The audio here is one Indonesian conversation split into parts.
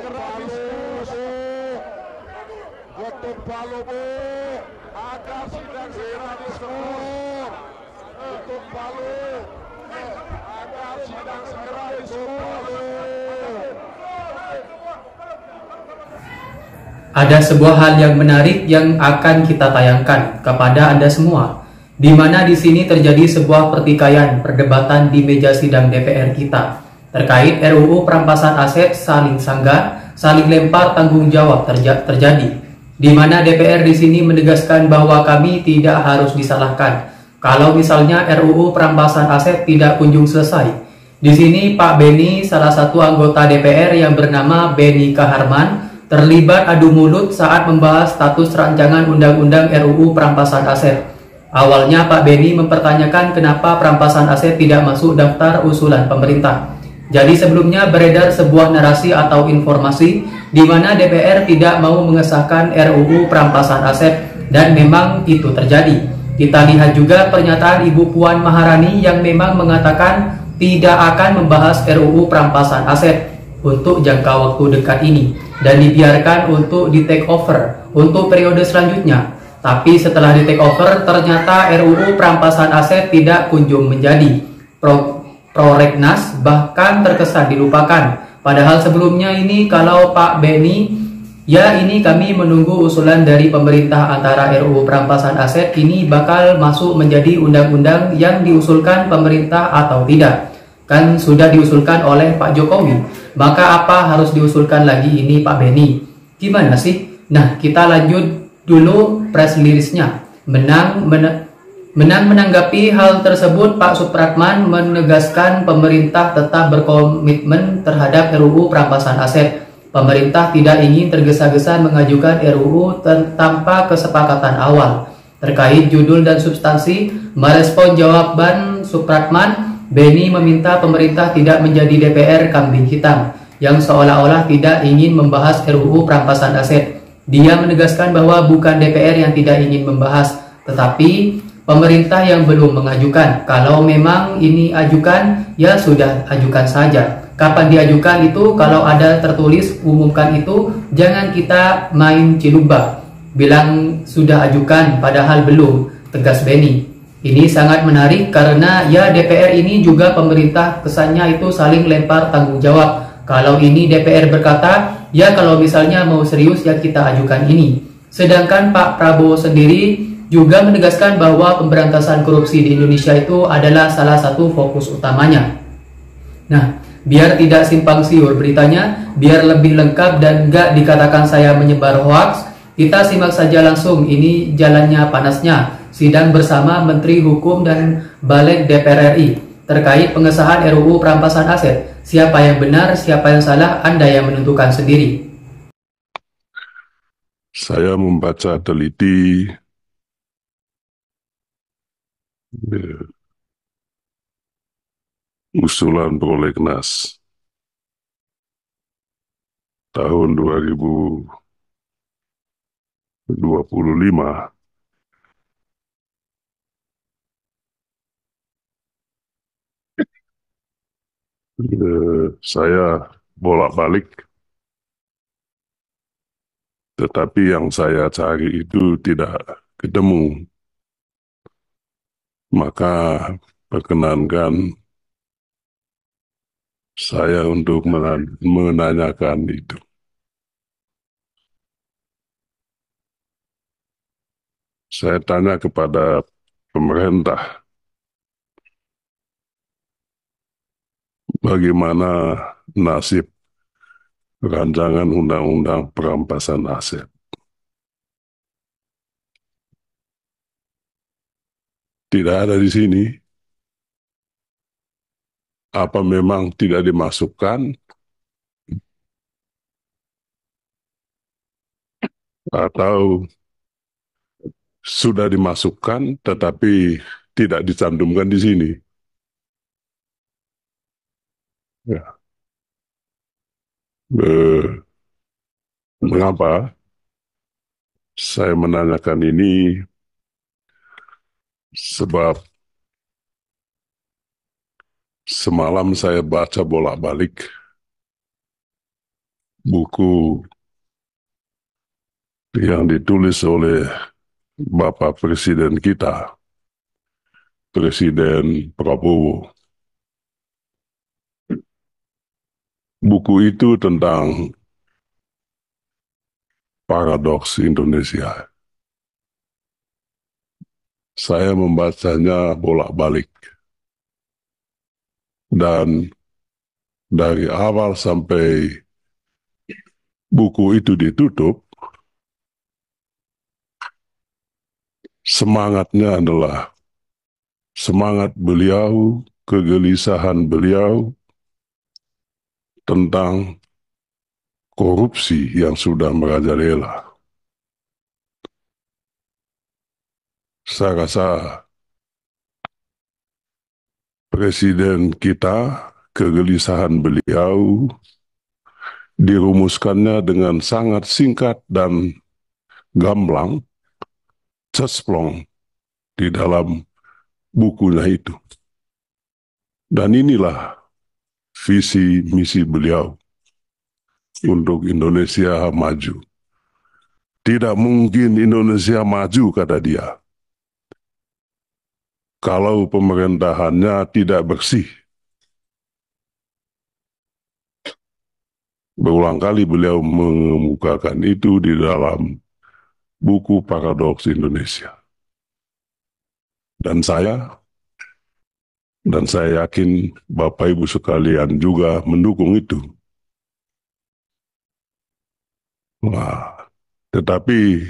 Ketuk Palu Bu, agar sidang segera diskor. Ketuk Palu, agar sidang segera diskor. Ada sebuah hal yang menarik yang akan kita tayangkan kepada Anda semua, di mana di sini terjadi sebuah pertikaian perdebatan di meja sidang DPR kita terkait RUU perampasan aset saling sanggah, saling lempar tanggung jawab terjadi, di mana DPR di sini menegaskan bahwa kami tidak harus disalahkan kalau misalnya RUU perampasan aset tidak kunjung selesai. Di sini Pak Beni, salah satu anggota DPR yang bernama Beni Kaharman, terlibat adu mulut saat membahas status rancangan undang-undang RUU perampasan aset. Awalnya Pak Beni mempertanyakan kenapa perampasan aset tidak masuk daftar usulan pemerintah. Jadi sebelumnya beredar sebuah narasi atau informasi di mana DPR tidak mau mengesahkan RUU perampasan aset, dan memang itu terjadi. Kita lihat juga pernyataan Ibu Puan Maharani yang memang mengatakan tidak akan membahas RUU perampasan aset untuk jangka waktu dekat ini dan dibiarkan untuk di take over untuk periode selanjutnya. Tapi setelah di take over, ternyata RUU perampasan aset tidak kunjung menjadi. Prolegnas bahkan terkesan dilupakan. Padahal sebelumnya ini kalau Pak Beni, ya ini kami menunggu usulan dari pemerintah antara RUU perampasan aset ini bakal masuk menjadi undang-undang yang diusulkan pemerintah atau tidak. Kan sudah diusulkan oleh Pak Jokowi, maka apa harus diusulkan lagi ini Pak Beni? Gimana sih? Nah, kita lanjut dulu press release-nya. Menanggapi hal tersebut, Pak Supratman menegaskan pemerintah tetap berkomitmen terhadap RUU perampasan aset. Pemerintah tidak ingin tergesa-gesa mengajukan RUU tanpa kesepakatan awal. Terkait judul dan substansi, merespon jawaban Supratman, Beni meminta pemerintah tidak menjadi DPR kambing hitam yang seolah-olah tidak ingin membahas RUU perampasan aset. Dia menegaskan bahwa bukan DPR yang tidak ingin membahas, tetapi pemerintah yang belum mengajukan. Kalau memang ini ajukan, ya sudah ajukan saja. Kapan diajukan itu kalau ada tertulis umumkan itu, jangan kita main cilubak bilang sudah ajukan padahal belum, tegas Beni. Ini sangat menarik karena ya DPR ini juga pemerintah kesannya itu saling lempar tanggung jawab. Kalau ini DPR berkata, ya kalau misalnya mau serius ya kita ajukan ini. Sedangkan Pak Prabowo sendiri juga menegaskan bahwa pemberantasan korupsi di Indonesia itu adalah salah satu fokus utamanya. Nah, biar tidak simpang siur beritanya, biar lebih lengkap dan gak dikatakan saya menyebar hoaks, kita simak saja langsung ini jalannya panasnya sidang bersama Menteri Hukum dan Balik DPR RI terkait pengesahan RUU perampasan aset. Siapa yang benar, siapa yang salah, Anda yang menentukan sendiri. Saya membaca teliti usulan prolegnas tahun 2025. Saya bolak-balik, tetapi yang saya cari itu tidak ketemu. Maka perkenankan saya untuk menanyakan itu. Saya tanya kepada pemerintah, bagaimana nasib rancangan undang-undang perampasan aset? Tidak ada di sini. Apa memang tidak dimasukkan atau sudah dimasukkan tetapi tidak dicantumkan di sini? Ya. Mengapa saya menanyakan ini? Sebab semalam saya baca bolak-balik buku yang ditulis oleh Bapak Presiden kita, Presiden Prabowo. Buku itu tentang paradoks Indonesia. Saya membacanya bolak-balik. Dan dari awal sampai buku itu ditutup, semangatnya adalah semangat beliau, kegelisahan beliau tentang korupsi yang sudah merajalela. Saya rasa Presiden kita, kegelisahan beliau dirumuskannya dengan sangat singkat dan gamblang, cesplong di dalam bukunya itu. Dan inilah visi misi beliau untuk Indonesia maju. Tidak mungkin Indonesia maju, kata dia, kalau pemerintahannya tidak bersih. Berulang kali beliau mengemukakan itu di dalam buku Paradoks Indonesia. Dan saya yakin Bapak Ibu sekalian juga mendukung itu. Nah, tetapi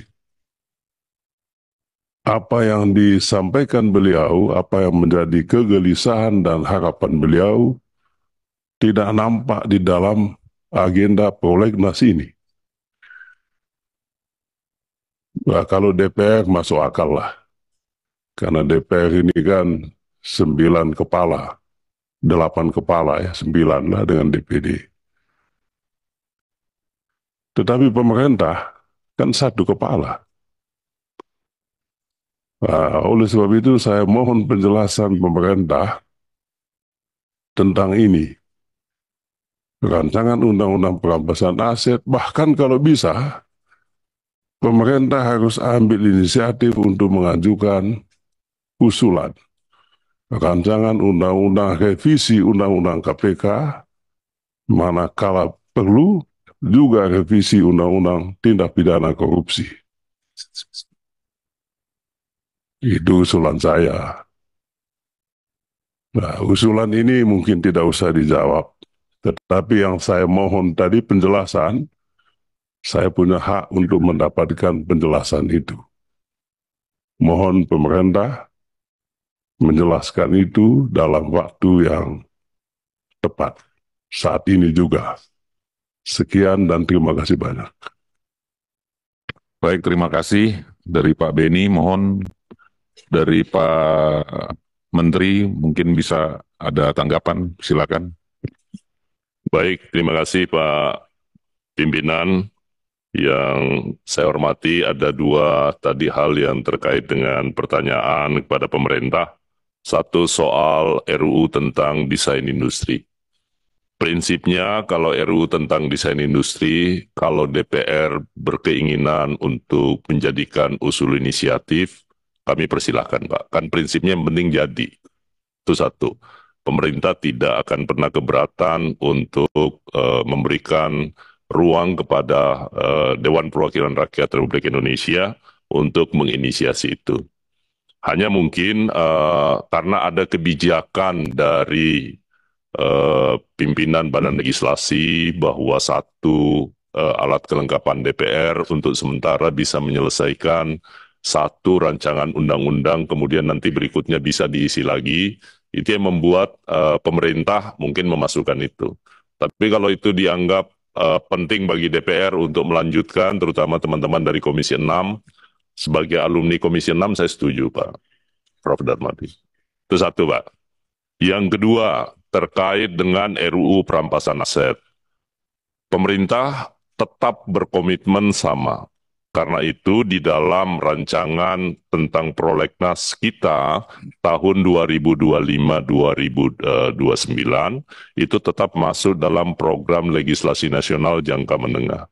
apa yang disampaikan beliau, apa yang menjadi kegelisahan dan harapan beliau tidak nampak di dalam agenda prolegnas ini. Nah, kalau DPR masuk akal lah. Karena DPR ini kan 9 kepala, 8 kepala ya, 9 lah dengan DPD. Tetapi pemerintah kan 1 kepala. Nah, oleh sebab itu saya mohon penjelasan pemerintah tentang ini. Rancangan Undang-Undang Perampasan Aset, bahkan kalau bisa, pemerintah harus ambil inisiatif untuk mengajukan usulan rancangan undang-undang revisi undang-undang KPK, manakala perlu juga revisi undang-undang tindak pidana korupsi. Itu usulan saya. Nah, usulan ini mungkin tidak usah dijawab, tetapi yang saya mohon tadi penjelasan, saya punya hak untuk mendapatkan penjelasan itu. Mohon pemerintah menjelaskan itu dalam waktu yang tepat. Saat ini juga. Sekian dan terima kasih banyak. Baik, terima kasih dari Pak Beni. Mohon dari Pak Menteri mungkin bisa ada tanggapan, silakan. Baik, terima kasih Pak Pimpinan. Yang saya hormati, ada 2 tadi hal yang terkait dengan pertanyaan kepada pemerintah. Satu soal RUU tentang desain industri. Prinsipnya kalau RUU tentang desain industri, kalau DPR berkeinginan untuk menjadikan usul inisiatif, kami persilahkan Pak. Kan prinsipnya yang penting jadi. Itu satu. Pemerintah tidak akan pernah keberatan untuk memberikan ruang kepada Dewan Perwakilan Rakyat Republik Indonesia untuk menginisiasi itu. Hanya mungkin karena ada kebijakan dari pimpinan Badan Legislasi bahwa satu alat kelengkapan DPR untuk sementara bisa menyelesaikan satu rancangan undang-undang, kemudian nanti berikutnya bisa diisi lagi, itu yang membuat pemerintah mungkin memasukkan itu. Tapi kalau itu dianggap penting bagi DPR untuk melanjutkan, terutama teman-teman dari Komisi 6, sebagai alumni Komisi 6 saya setuju Pak Prof. Darmadi. Itu satu Pak. Yang kedua, terkait dengan RUU perampasan aset. Pemerintah tetap berkomitmen sama. Karena itu di dalam rancangan tentang prolegnas kita tahun 2025-2029 itu tetap masuk dalam program legislasi nasional jangka menengah.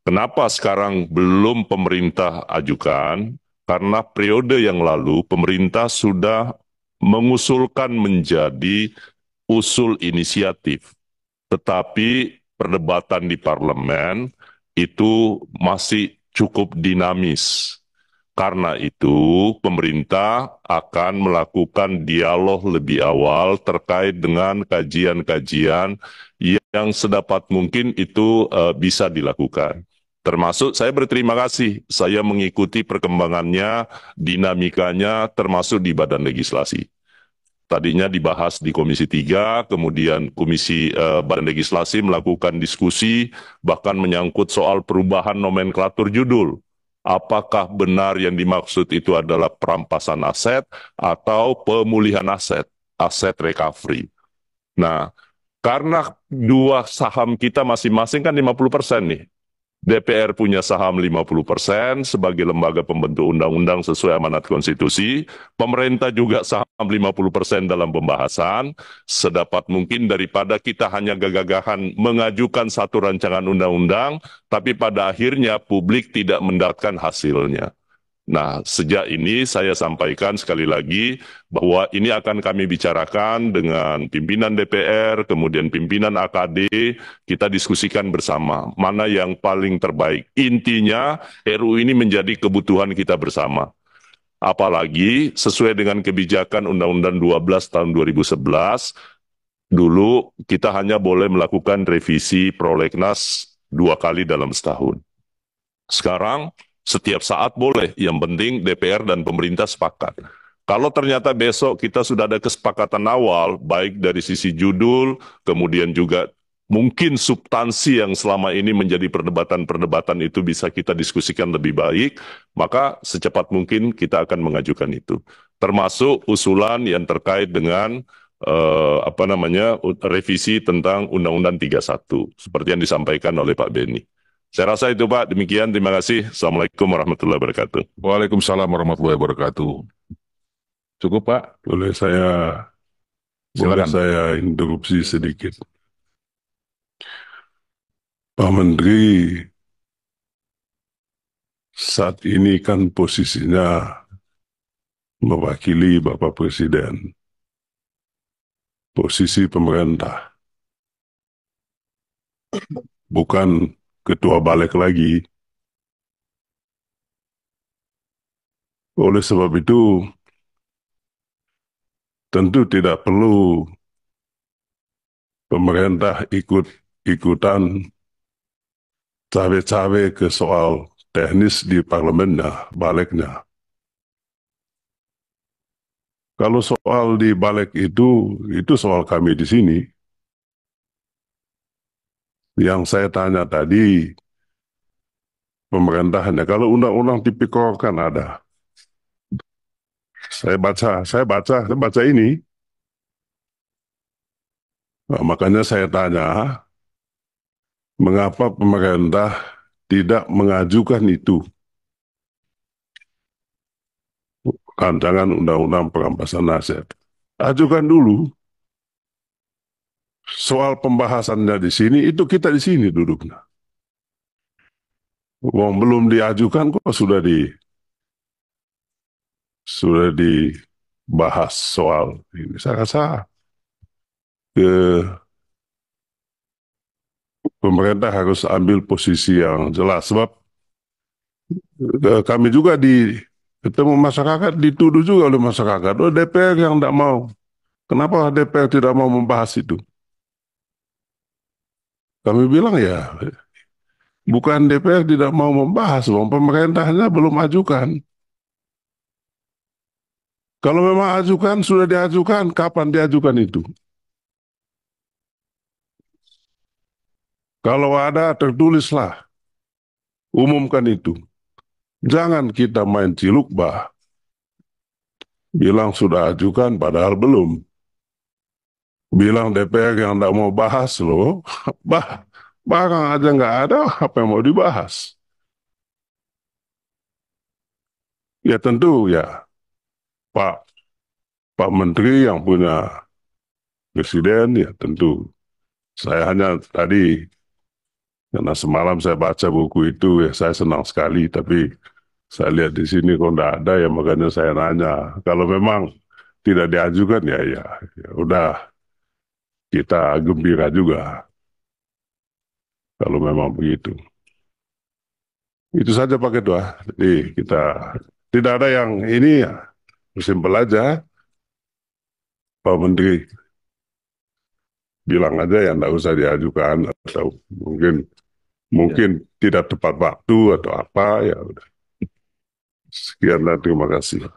Kenapa sekarang belum pemerintah ajukan? Karena periode yang lalu pemerintah sudah mengusulkan menjadi usul inisiatif. Tetapi perdebatan di parlemen itu masih cukup dinamis. Karena itu, pemerintah akan melakukan dialog lebih awal terkait dengan kajian-kajian yang sedapat mungkin itu bisa dilakukan. Termasuk saya berterima kasih, saya mengikuti perkembangannya, dinamikanya, termasuk di badan legislasi. Tadinya dibahas di Komisi 3, kemudian Komisi Badan Legislasi melakukan diskusi, bahkan menyangkut soal perubahan nomenklatur judul. Apakah benar yang dimaksud itu adalah perampasan aset atau pemulihan aset, aset recovery. Nah, karena dua saham kita masing-masing kan 50% nih. DPR punya saham 50% sebagai lembaga pembentuk undang-undang sesuai amanat konstitusi. Pemerintah juga saham 50% dalam pembahasan. Sedapat mungkin daripada kita hanya gagah-gagahan mengajukan satu rancangan undang-undang, tapi pada akhirnya publik tidak mendapatkan hasilnya. Nah, sejak ini saya sampaikan sekali lagi bahwa ini akan kami bicarakan dengan pimpinan DPR, kemudian pimpinan AKD, kita diskusikan bersama mana yang paling terbaik. Intinya RUU ini menjadi kebutuhan kita bersama. Apalagi sesuai dengan kebijakan Undang-Undang 12 tahun 2011, dulu kita hanya boleh melakukan revisi prolegnas 2 kali dalam setahun. Sekarang setiap saat boleh, yang penting DPR dan pemerintah sepakat. Kalau ternyata besok kita sudah ada kesepakatan awal, baik dari sisi judul, kemudian juga mungkin substansi yang selama ini menjadi perdebatan-perdebatan itu bisa kita diskusikan lebih baik, maka secepat mungkin kita akan mengajukan itu. Termasuk usulan yang terkait dengan revisi tentang Undang-Undang 31, seperti yang disampaikan oleh Pak Beni. Saya rasa itu Pak, demikian, terima kasih. Assalamualaikum warahmatullahi wabarakatuh. Waalaikumsalam warahmatullahi wabarakatuh. Cukup Pak? Boleh Silakan. saya interupsi sedikit. Pak Menteri, saat ini kan posisinya mewakili Bapak Presiden, posisi pemerintah, bukan ketua balik lagi. Oleh sebab itu, tentu tidak perlu pemerintah ikut-ikutan cawe-cawe ke soal teknis di parlemennya, baliknya. Kalau soal di balik itu soal kami di sini. Yang saya tanya tadi, pemerintahnya, kalau undang-undang tipikor kan ada. Saya baca ini. Nah, makanya saya tanya, mengapa pemerintah tidak mengajukan itu? Rancangan undang-undang perampasan aset. Ajukan dulu. Soal pembahasannya di sini, itu kita di sini duduknya. Wong belum diajukan kok sudah dibahas soal ini. Saya rasa pemerintah harus ambil posisi yang jelas, sebab kami juga ketemu masyarakat, dituduh juga oleh masyarakat, oh DPR yang tidak mau. Kenapa DPR tidak mau membahas itu? Kami bilang ya, bukan DPR tidak mau membahas, pemerintahnya belum ajukan. Kalau memang ajukan, sudah diajukan, kapan diajukan itu? Kalau ada, tertulislah. Umumkan itu. Jangan kita main ciluk bah. Bilang sudah ajukan, padahal belum. Bilang DPR yang tidak mau bahas loh. Barang aja nggak ada, apa yang mau dibahas? Ya tentu ya Pak Menteri yang punya presiden ya tentu. Saya hanya tadi karena semalam saya baca buku itu ya saya senang sekali, tapi saya lihat di sini kok nggak ada ya, makanya saya nanya. Kalau memang tidak diajukan ya udah, kita gembira juga kalau memang begitu. Itu saja Pak Ketua. Jadi kita tidak ada yang ini ya, simpel aja. Pak Menteri bilang aja ya nggak usah diajukan, atau mungkin tidak tepat waktu atau apa ya udah. Sekian dan terima kasih.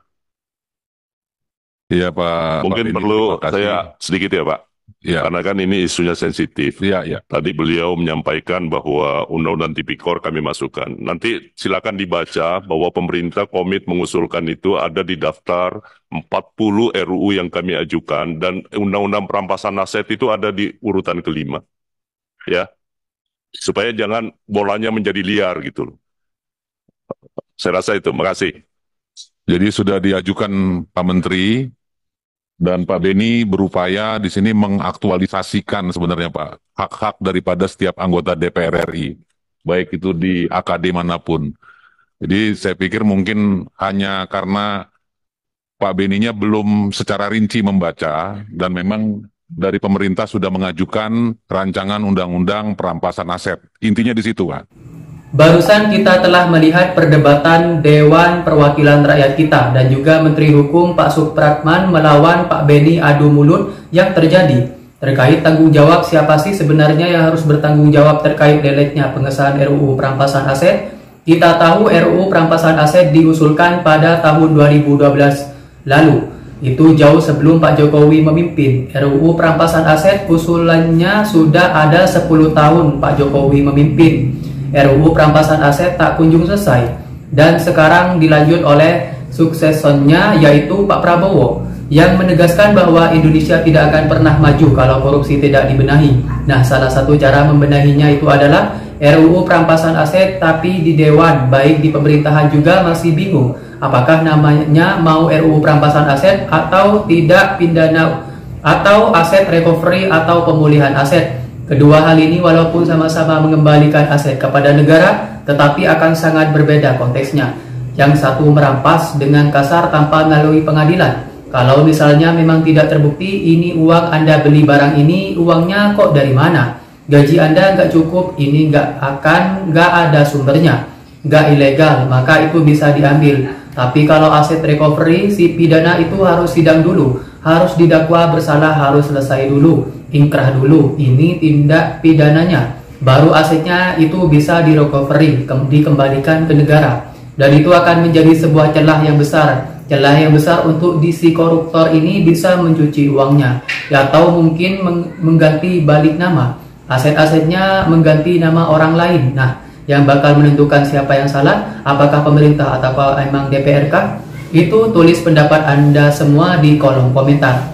Iya Pak. Mungkin Pak Beni, perlu terima kasih. saya sedikit ya Pak, Ya, karena kan ini isunya sensitif. ya. Tadi beliau menyampaikan bahwa Undang-Undang Tipikor kami masukkan. Nanti silakan dibaca bahwa pemerintah komit mengusulkan itu ada di daftar 40 RUU yang kami ajukan, dan Undang-Undang Perampasan Aset itu ada di urutan kelima. Ya, supaya jangan bolanya menjadi liar gitu loh. Saya rasa itu. Makasih. Jadi sudah diajukan Pak Menteri, dan Pak Beni berupaya di sini mengaktualisasikan sebenarnya Pak hak-hak daripada setiap anggota DPR RI, baik itu di AKD manapun. Jadi saya pikir mungkin hanya karena Pak Beninya belum secara rinci membaca, dan memang dari pemerintah sudah mengajukan rancangan undang-undang perampasan aset. Intinya di situ Pak. Barusan kita telah melihat perdebatan Dewan Perwakilan Rakyat kita dan juga Menteri Hukum Pak Supratman melawan Pak Beni adu mulut yang terjadi terkait tanggung jawab siapa sih sebenarnya yang harus bertanggung jawab terkait deletnya pengesahan RUU Perampasan Aset. Kita tahu RUU Perampasan Aset diusulkan pada tahun 2012 lalu. Itu jauh sebelum Pak Jokowi memimpin. RUU Perampasan Aset usulannya sudah ada 10 tahun Pak Jokowi memimpin. RUU Perampasan Aset tak kunjung selesai, dan sekarang dilanjut oleh suksesornya yaitu Pak Prabowo yang menegaskan bahwa Indonesia tidak akan pernah maju kalau korupsi tidak dibenahi. Nah, salah satu cara membenahinya itu adalah RUU Perampasan Aset, tapi di Dewan baik di pemerintahan juga masih bingung apakah namanya mau RUU Perampasan Aset atau tidak pidana, atau aset recovery atau pemulihan aset. Kedua hal ini walaupun sama-sama mengembalikan aset kepada negara, tetapi akan sangat berbeda konteksnya. Yang satu merampas dengan kasar tanpa melalui pengadilan. Kalau misalnya memang tidak terbukti ini uang Anda beli barang ini, uangnya kok dari mana? Gaji Anda nggak cukup, ini nggak ada sumbernya, nggak ilegal, maka itu bisa diambil. Tapi kalau aset recovery, si pidana itu harus sidang dulu, harus didakwa bersalah, harus selesai dulu, ingkrah dulu, ini tindak pidananya. Baru asetnya itu bisa di recovery, dikembalikan ke negara. Dan itu akan menjadi sebuah celah yang besar. Celah yang besar untuk si koruptor ini bisa mencuci uangnya, atau mungkin mengganti balik nama. Aset-asetnya mengganti nama orang lain. Nah, yang bakal menentukan siapa yang salah, apakah pemerintah atau emang DPR kah? Itu tulis pendapat Anda semua di kolom komentar.